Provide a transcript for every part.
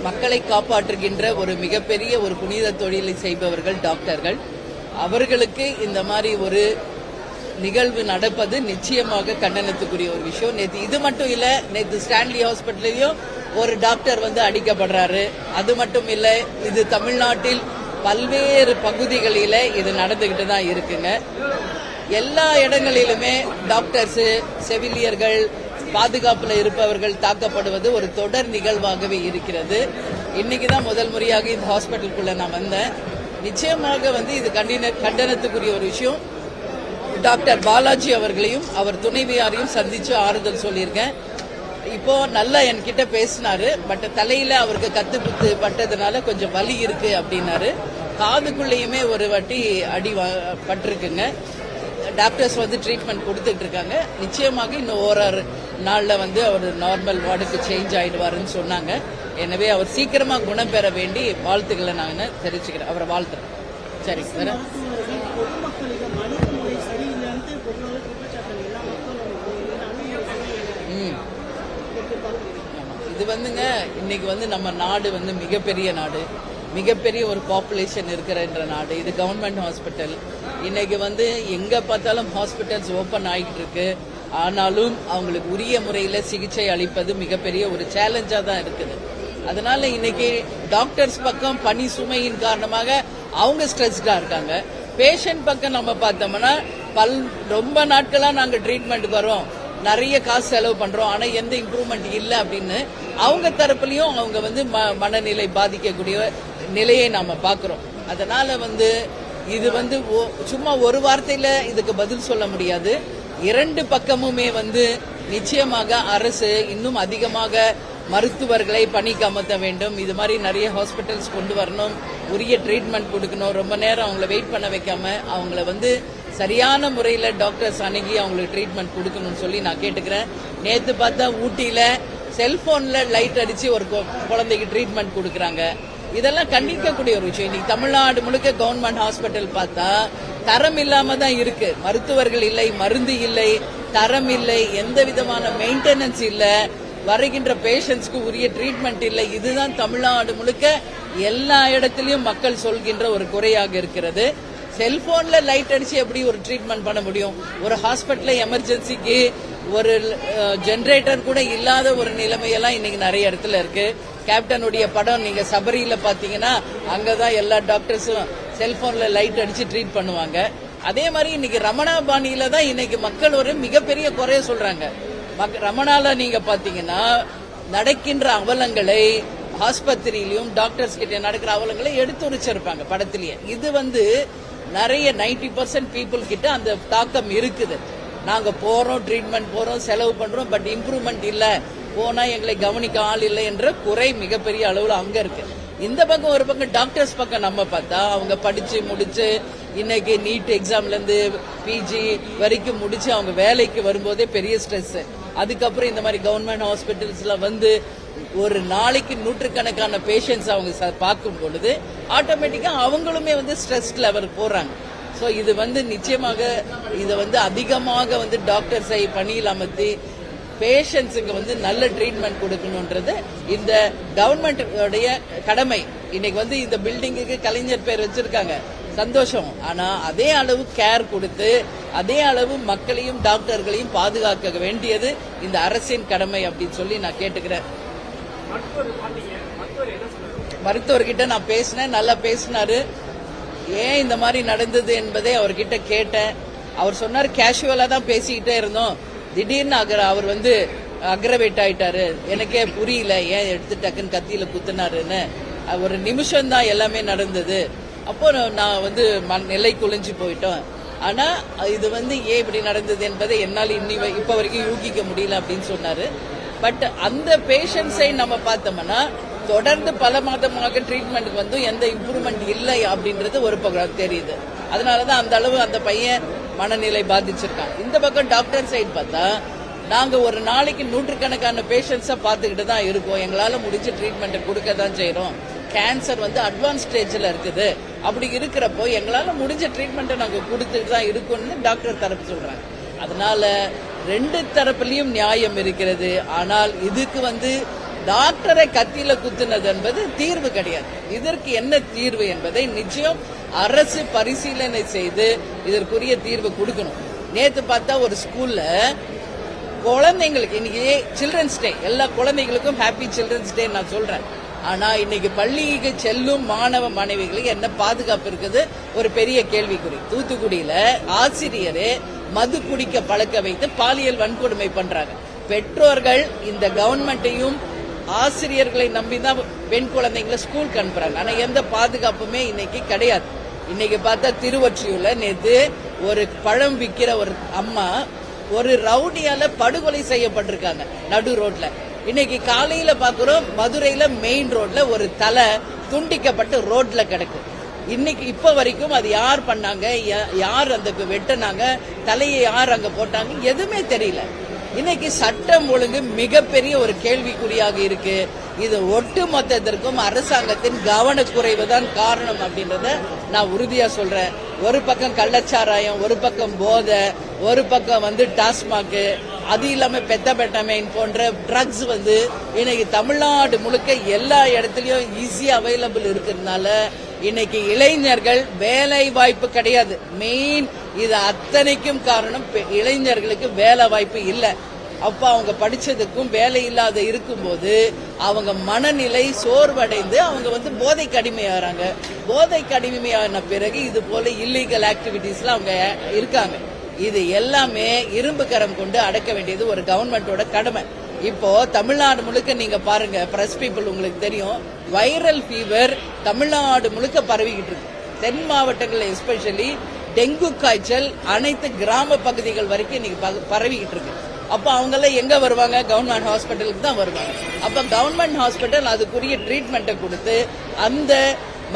மக்களை காப்பாற்றுகின்ற ஒரு மிகப்பெரிய ஒரு புனித தொழிலை செய்பவர்கள் டாக்டர்கள். அவர்களுக்கு இந்த மாதிரி ஒரு நிகழ்வு நடப்பது நிச்சயமாக கண்டனத்துக்குரிய ஒரு விஷயம். நேற்று இது மட்டும் இல்ல, நேற்று ஸ்டான்லி ஹாஸ்பிட்டலையும் ஒரு டாக்டர் அடிக்கப்படுறாரு. அது மட்டும் இல்ல, இது தமிழ்நாட்டில் பல்வேறு பகுதிகளில இது நடந்துகிட்டு தான் இருக்குங்க. எல்லா இடங்களிலுமே டாக்டர்ஸ், செவிலியர்கள், பாதுகாப்புல இருப்பவர்கள் தாக்கப்படுவது ஒரு தொடர் நிகழ்வாகவே இருக்கிறது. இன்னைக்குதான் முதல் முறையாக இந்த ஹாஸ்பிட்டலுக்குள்ள நான் வந்தேன். நிச்சயமாக இது கண்டனத்துக்குரிய ஒரு விஷயம். டாக்டர் பாலாஜி அவர்களையும் அவர் துணைவியாரையும் சந்திச்சு ஆறுதல் சொல்லியிருக்கேன். இப்போ நல்லா என்கிட்ட பேசினாரு. பட் தலையில அவருக்கு கத்துப்புத்து பட்டதுனால கொஞ்சம் வலி இருக்கு அப்படின்னாரு. காதுக்குள்ளேயுமே ஒரு வாட்டி அடி பட்டிருக்குங்க. டாக்டர்ஸ் ட்ரீட்மெண்ட் கொடுத்துட்டு இருக்காங்க. நிச்சயமாக இன்னும் ஓராறு நாள்ல அவர் நார்மல் வார்டுக்கு சேஞ்ச் ஆயிடுவாருன்னு சொன்னாங்க. எனவே அவர் சீக்கிரமா குணம் பெற வேண்டி வாழ்த்துக்களை நான் தெரிவிச்சுக்கிறேன். அவரை வாழ்த்துறேன். சரி சார். இது இன்னைக்கு நம்ம நாடு மிகப்பெரிய நாடு, மிகப்பெரிய ஒரு பாப்புலேஷன் இருக்கிற நாடு. இது கவர்மெண்ட் ஹாஸ்பிட்டல். இன்னைக்கு எங்க பார்த்தாலும் ஹாஸ்பிட்டல்ஸ் ஓபன் ஆகிட்டு இருக்கு. ஆனாலும் அவங்களுக்கு உரிய முறையில சிகிச்சை அளிப்பது மிகப்பெரிய ஒரு சேலஞ்சா தான் இருக்குது. அதனால இன்னைக்கு டாக்டர்ஸ் பக்கம் பணி சுமையின் காரணமாக அவங்க ஸ்ட்ரெஸ்டா இருக்காங்க. பேஷண்ட் பக்கம் நம்ம பார்த்தோம்னா ரொம்ப நாட்களா நாங்க ட்ரீட்மெண்ட் வரோம், நிறைய காசு செலவு பண்றோம், ஆனா எந்த இம்ப்ரூவ்மெண்ட் இல்ல அப்படின்னு அவங்க தரப்புலயும் அவங்க மனநிலை பாதிக்கக்கூடிய நிலையை நாம பாக்குறோம். அதனால இது சும்மா ஒரு வார்த்தையில இதுக்கு பதில் சொல்ல முடியாது. இரண்டு பக்கமுமே நிச்சயமாக அரசு இன்னும் அதிகமாக மருத்துவர்களை பணிக்கு அமர்த்த வேண்டும். இது மாதிரி நிறைய ஹாஸ்பிட்டல்ஸ் கொண்டு வரணும், உரிய ட்ரீட்மெண்ட் கொடுக்கணும். ரொம்ப நேரம் அவங்கள வெயிட் பண்ண வைக்காம அவங்கள சரியான முறையில டாக்டர்ஸ் அணுகி அவங்களுக்கு ட்ரீட்மெண்ட் கொடுக்கணும்னு சொல்லி நான் கேட்டுக்கிறேன். நேத்து பார்த்தா ஊட்டியில செல்போன்ல லைட் அடிச்சு ஒரு குழந்தைக்கு ட்ரீட்மெண்ட் கொடுக்கறாங்க. இதெல்லாம் கண்டிக்கக்கூடிய ஒரு விஷயம். இன்னைக்கு தமிழ்நாடு முழுக்க கவர்மெண்ட் ஹாஸ்பிட்டல் பார்த்தா தரம் இல்லாம தான் இருக்கு. மருத்துவர்கள் இல்லை, மருந்து இல்லை, தரம் இல்லை, எந்த விதமான மெயின்டெனன்ஸ் இல்ல, வருகின்ற பேஷண்ட்ஸ்க்கு உரிய ட்ரீட்மெண்ட் இல்லை. இதுதான் தமிழ்நாடு முழுக்க எல்லா இடத்திலையும் மக்கள் சொல்கின்ற ஒரு குறையாக இருக்கிறது. செல்போன்ல லைட் அடிச்சு எப்படி ஒரு ட்ரீட்மெண்ட் பண்ண முடியும்? ஒரு ஹாஸ்பிட்டல்ல எமர்ஜென்சிக்கு ஒரு ஜெனரேட்டர் கூட இல்லாத ஒரு நிலைமையெல்லாம் இன்னைக்கு நிறைய இடத்துல இருக்கு. கேப்டனுடைய படம் நீங்க சபரியில பாத்தீங்கன்னா அங்கதான் எல்லா டாக்டர்ஸும் செல்போன்ல லைட் அடிச்சு ட்ரீட் பண்ணுவாங்க. அதே மாதிரி இன்னைக்கு ரமணா பாணியில தான் இன்னைக்கு மக்கள் ஒரு மிகப்பெரிய குறைய சொல்றாங்க. ரமணால நீங்க பாத்தீங்கன்னா நடக்கின்ற அவலங்களை ஆஸ்பத்திரியிலும் டாக்டர்ஸ் கிட்ட நடக்கிற அவலங்களை எடுத்துரைச்சிருப்பாங்க படத்திலேயே. இது நிறைய 90% பீப்புள் கிட்ட அந்த தாக்கம் இருக்குது. நாங்க போறோம், ட்ரீட்மெண்ட் போறோம், செலவு பண்றோம், பட் இம்ப்ரூவ்மெண்ட் இல்ல, போனா எங்களை கவனிக்க ஆள் இல்லை என்ற குறை மிகப்பெரிய அளவுல அங்க இருக்கு. இந்த பக்கம் ஒரு பக்கம் டாக்டர்ஸ் பக்கம் நம்ம பார்த்தா அவங்க படிச்சு முடிச்சு இன்னைக்கு நீட் எக்ஸாம்ல இருந்து பிஜி வரைக்கும் முடிச்சு அவங்க வேலைக்கு வரும்போதே பெரிய ஸ்ட்ரெஸ். அதுக்கப்புறம் இந்த மாதிரி கவர்மெண்ட் ஹாஸ்பிட்டல்ஸ்ல ஒரு நாளைக்கு நூற்றுக்கணக்கான பேஷண்ட்ஸ் அவங்க பார்க்கும் பொழுது ஆட்டோமேட்டிக்கா அவங்களுமே ஸ்ட்ரெஸ் லெவல் போறாங்க. சோ இது நிச்சயமாக இதை அதிகமாக டாக்டர்ஸை பணியில் அமர்த்தி பேஷண்ட்ஸுக்கு நல்ல ட்ரீட்மெண்ட் கொடுக்கணும்ன்றது இந்த கவர்மெண்ட் கடமை. இன்னைக்கு இந்த பில்டிங்குக்கு கலைஞர் பேர் வச்சிருக்காங்க, சந்தோஷம். ஆனா அதே அளவு கேர் கொடுத்து அதே அளவு மக்களையும் டாக்டர்களையும் பாதுகாக்க வேண்டியது இந்த அரசின் கடமை அப்படின்னு சொல்லி நான் கேட்டுக்கிறேன். மருத்துவர்கிட்ட நான் பேசினேன், நல்லா பேசினாரு. ஏன் இந்த மாதிரி நடந்தது என்பதை அவர்கிட்ட கேட்டேன். அவர் சொன்னார், கேஷுவலா தான் பேசிக்கிட்டே இருந்தோம், திடீர்னு அவர் அக்ரவேட் ஆயிட்டாரு, எனக்கே புரியல ஏன் எடுத்து டக்குன்னு கத்தியில குத்துனாருன்னு. ஒரு நிமிஷம் தான் எல்லாமே நடந்தது. அப்போ நான் நிலை குலைஞ்சு போயிட்டோம். ஆனா இது ஏன் இப்படி நடந்தது என்பதை என்னால் இப்ப வரைக்கும் யூகிக்க முடியல அப்படின்னு சொன்னாரு. பட் அந்த பேஷண்ட்ஸை நம்ம பார்த்தோம்னா தொடர்ந்து பல மாதமாக ட்ரீட்மெண்ட்டுக்கு எந்த இம்ப்ரூவ்மெண்ட் இல்லை அப்படின்றது ஒரு பக்கம் தெரியுது. அதனாலதான் அந்த அளவு அந்த பையன் மனநிலை பாதிச்சிருக்கான். இந்த பக்கம் டாக்டர் சைடு பார்த்தா நாங்க ஒரு நாளைக்கு நூற்றுக்கணக்கான பேஷண்ட்ஸை பார்த்துக்கிட்டு தான் இருக்கோம். எங்களால முடிஞ்ச ட்ரீட்மெண்ட் கொடுக்க தான் செய்யறோம். கேன்சர் அட்வான்ஸ் ஸ்டேஜ்ல இருக்குது. அப்படி இருக்கிறப்போ எங்களால முடிஞ்ச ட்ரீட்மெண்ட்டை நாங்க கொடுத்துட்டு தான் இருக்கோம்னு டாக்டர் தரப்பு சொல்றாங்க. அதனால ரெண்டு தரப்புலயும் நியாயம் இருக்கிறது. ஆனால் இதுக்கு டாக்டரை கத்தியில குத்துனது என்பது தீர்வு கிடையாது. இதற்கு என்ன தீர்வு என்பதை நிச்சயம் அரசு பரிசீலனை செய்து இதற்குரிய தீர்வு கொடுக்கணும். நேத்து பார்த்தா ஒரு ஸ்கூல்ல குழந்தைங்களுக்கு இன்னைக்கு சில்ட்ரன்ஸ் டே, எல்லா குழந்தைகளுக்கும் ஹாப்பி சில்ட்ரன்ஸ் டே நான் சொல்றேன். ஆனா இன்னைக்கு பள்ளிக்கு செல்லும் மாணவ மாணவிகளுக்கு என்ன பாதுகாப்பு இருக்குது ஒரு பெரிய கேள்விக்குறி. தூத்துக்குடியில ஆசிரியரே மது குடிக்க பழக்க வைத்து பாலியல் வன்கொடுமை பண்றாங்க. பெற்றோர்கள் இந்த கவர்மெண்ட்டையும் ஆசிரியர்களை நம்பிதான் பெண் குழந்தைங்களை ஸ்கூலுக்கு அனுப்புறாங்க. ஆனா எந்த பாதுகாப்புமே இன்னைக்கு கிடையாது. இன்னைக்கு பார்த்தா திருவொற்றியூர்ல நேத்து ஒரு பழம் விற்கிற ஒரு அம்மா ஒரு ரவுடியால படுகொலை செய்யப்பட்டிருக்காங்க நடு ரோட்ல. இன்னைக்கு காலையில பாக்குறோம் மதுரையில மெயின் ரோட்ல ஒரு தலை துண்டிக்கப்பட்டு ரோட்ல கிடக்கு. இன்னைக்கு இப்ப வரைக்கும் அது யார் பண்ணாங்க, யார் அந்த வெட்டினாங்க, தலையை யார் அங்க போட்டாங்க, எதுவுமே தெரியல. இன்னைக்கு சட்டம் ஒழுங்கு மிகப்பெரிய ஒரு கேள்விக்குறியாக இருக்கு. இது ஒட்டு மொத்தத்திற்கும் அரசாங்கத்தின் கவனக்குறைவு தான் காரணம் அப்படின்றத நான் உறுதியா சொல்றேன். ஒரு பக்கம் கள்ளச்சாராயம், ஒரு பக்கம் போதை, ஒரு பக்கம் டாஸ்மாக், அது இல்லாம பெத்தபெட்டமைன் போன்ற ட்ரக்ஸ் இன்னைக்கு தமிழ்நாடு முழுக்க எல்லா இடத்துலயும் ஈஸியா அவைலபிள் இருக்கிறதுனால இன்னைக்கு இளைஞர்கள் வேலை வாய்ப்பு கிடையாது. மெயின் இது அத்தனைக்கும் காரணம் இளைஞர்களுக்கு வேலை வாய்ப்பு இல்லை. அப்ப அவங்க படிச்சதுக்கும் வேலை இல்லாத இருக்கும்போது அவங்க மனநிலை சோர்வடைந்து அவங்க போதைக்கு அடிமையாகிறாங்க. போதைக்கு அடிமையான பிறகு இது போல இல்லீகல் ஆக்டிவிட்டிஸ்ல அவங்க இருக்காங்க. இது எல்லாமே இரும்பு கரம் கொண்டு அடக்க வேண்டியது ஒரு கவர்மெண்டோட கடமை. இப்போ தமிழ்நாடு முழுக்க நீங்க பாருங்க, பிரஸ் பீப்புள் உங்களுக்கு தெரியும், வைரல் ஃபீவர் தமிழ்நாடு முழுக்க பரவிக்கிட்டு இருக்கு. தென் மாவட்டங்கள் எஸ்பெஷலி டெங்கு காய்ச்சல் அனைத்து கிராம பகுதிகள் வரைக்கும் இன்னைக்கு பரவிக்கிட்டு இருக்கு. அப்ப அவங்க எல்லாம் எங்க வருவாங்க? கவர்மெண்ட் ஹாஸ்பிட்டலுக்கு தான் வருவாங்க. அப்ப கவர்மெண்ட் ஹாஸ்பிட்டல் அதுக்குரிய ட்ரீட்மெண்ட்டை கொடுத்து அந்த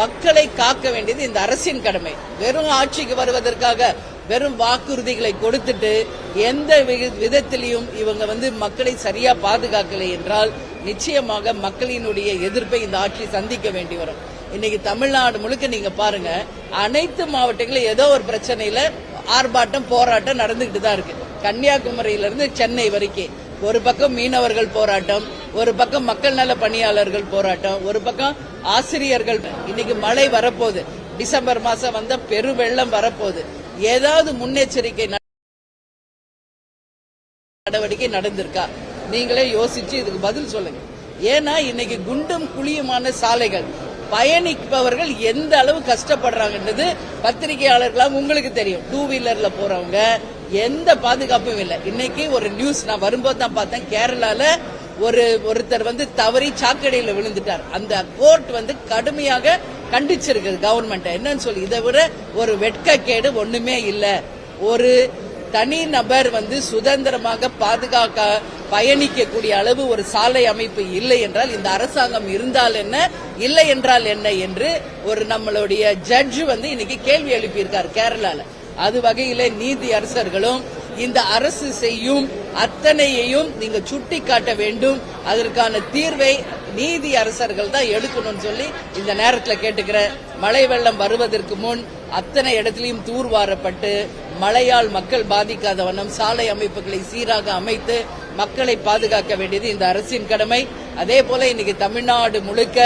மக்களை காக்க வேண்டியது இந்த அரசின் கடமை. வெறும் ஆட்சிக்கு வருவதற்காக வெறும் வாக்குறுதிகளை கொடுத்துட்டு எந்த விதத்திலையும் இவங்க மக்களை சரியா பாதுகாக்கலை என்றால் நிச்சயமாக மக்களினுடைய எதிர்ப்பை இந்த ஆட்சி சந்திக்க வேண்டி வரும். இன்னைக்கு தமிழ்நாடு முழுக்க நீங்க பாருங்க, அனைத்து மாவட்டங்களும் ஏதோ ஒரு பிரச்சனையில ஆர்ப்பாட்டம் போராட்டம் நடந்துகிட்டு தான் இருக்கு. கன்னியாகுமரியிலிருந்து சென்னை வரைக்கும் ஒரு பக்கம் மீனவர்கள் போராட்டம், ஒரு பக்கம் மக்கள் நல பணியாளர்கள் போராட்டம், ஒரு பக்கம் ஆசிரியர்கள். இன்னைக்கு மழை வரப்போகுது, டிசம்பர் மாசம் பெரு வெள்ளம் வரப்போகுது. ஏதாவது முன்னெச்சரிக்கை நடவடிக்கை நடந்திருக்கா? நீங்களே யோசிச்சு இதுக்கு பதில் சொல்லுங்க. ஏன்னா இன்னைக்கு குண்டும் குழியுமான சாலைகள், பயணிப்பவர்கள் எந்த அளவு கஷ்டப்படுறாங்கன்றது பத்திரிகையாளர்களாக உங்களுக்கு தெரியும். டூ வீலர்ல போறவங்க எந்த பாதுகாப்பும் இல்லை. இன்னைக்கு ஒரு நியூஸ் நான் வரும்போது தான் பார்த்தேன், கேரளால ஒருத்தர் தவறி சாக்கடையில விழுந்துட்டார். அந்த கோர்ட் கடுமையாக கண்டிச்சிருக்கு கவர்மெண்ட். என்னன்னு சொல்லி இதை விட ஒரு வெட்கக்கேடு ஒண்ணுமே இல்ல. ஒரு தனி நபர் சுதந்திரமாக பாதுகாக்க பயணிக்கக்கூடிய அளவு ஒரு சாலை அமைப்பு இல்லை என்றால் இந்த அரசாங்கம் இருந்தால் என்ன, இல்லை என்றால் என்ன என்று ஒரு நம்மளுடைய ஜட்ஜ் இன்னைக்கு கேள்வி எழுப்பியிருக்கார் கேரளால. அது வகையில நீதி அரசர்களும் இந்த அரசு செய்யும் அத்தனையையும் நீங்க சுட்டி காட்ட வேண்டும். அதற்கான தீர்வை நீதி அரசர்கள் தான் எடுக்கணும்னு சொல்லி இந்த நேரத்தில் கேட்டுக்கிற. மழை வெள்ளம் வருவதற்கு முன் அத்தனை இடத்திலையும் தூர்வாரப்பட்டு மழையால் மக்கள் பாதிக்காத வண்ணம் சாலை அமைப்புகளை சீராக அமைத்து மக்களை பாதுகாக்க வேண்டியது இந்த அரசின் கடமை. அதே போல இன்னைக்கு தமிழ்நாடு முழுக்க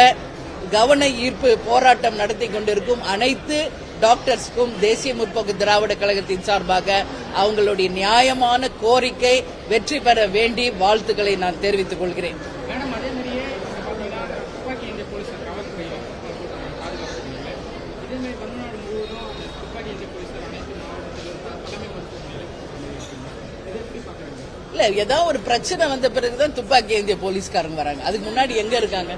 கவன ஈர்ப்பு போராட்டம் நடத்தி கொண்டிருக்கும் அனைத்து டாக்டர்ஸ்க்கும் தேசிய முற்போக்கு திராவிட கழகத்தின் சார்பாக அவங்களுடைய நியாயமான கோரிக்கை வெற்றி பெற வேண்டி வாழ்த்துக்களை நான் தெரிவித்துக் கொள்கிறேன். இல்ல, ஏதாவது ஒரு பிரச்சனை வந்த பிறகுதான் துப்பாக்கி ஏந்திய போலீஸ்காரங்க வராங்க. அதுக்கு முன்னாடி எங்க இருக்காங்க?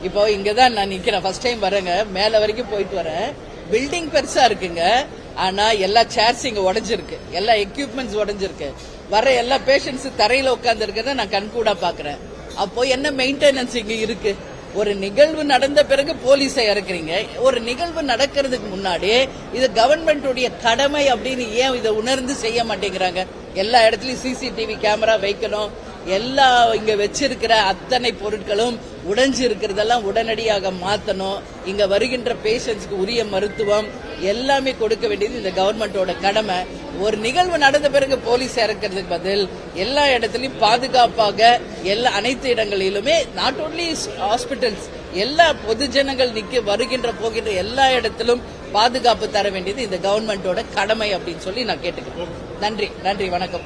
இப்போ இங்கதான் நான் நிக்கிறேன், ஃபர்ஸ்ட் டைம் வரேங்க, மேல வரைக்கும் போயிட்டு வரேன். பில்டிங் பெருசா இருக்குங்க, ஆனா எல்லா சேர்ஸ் இங்க உடைஞ்சிருக்கு, எல்லா எக்யூப்மெண்ட்ஸ் உடைஞ்சிருக்கு. வர எல்லா பேஷண்ட்ஸ் தரையில உட்கார்ந்து இருக்கிறத நான் கண்கூடா பாக்குறேன். அப்போ என்ன மெயின்டெனன்ஸ் இங்க இருக்கு? ஒரு நிகழ்வு நடந்த பிறகு போலீஸை இறக்குறீங்க. ஒரு நிகழ்வு நடக்கிறதுக்கு முன்னாடி இது கவர்மெண்டுடைய கடமை அப்படின்னு ஏன் இதை உணர்ந்து செய்ய மாட்டேங்கிறாங்க? எல்லா இடத்துலயும் சிசிடிவி கேமரா வைக்கணும். எல்லா இங்க வச்சிருக்கிற அத்தனை பொருட்களும் உடைஞ்சு இருக்கிறதெல்லாம் உடனடியாக மாத்தணும். இங்க வருகின்ற பேஷண்ட்ஸ்க்கு உரிய மருத்துவம், எல்லாமே கொடுக்க வேண்டியது இந்த கவர்மெண்டோட கடமை. ஒரு நிகழ்வு நடந்த பிறகு போலீஸ் இறக்கிறதுக்கு பதில் எல்லா இடத்துலயும் பாதுகாப்பாக அனைத்து இடங்களிலுமே நாட் ஓன்லி ஹாஸ்பிட்டல்ஸ் எல்லா பொதுஜனங்கள் வருகின்ற போகின்ற எல்லா இடத்திலும் பாதுகாப்பு தர வேண்டியது இந்த கவர்மெண்டோட கடமை அப்படின்னு சொல்லி நான் கேட்டுக்கிறேன். நன்றி, வணக்கம்.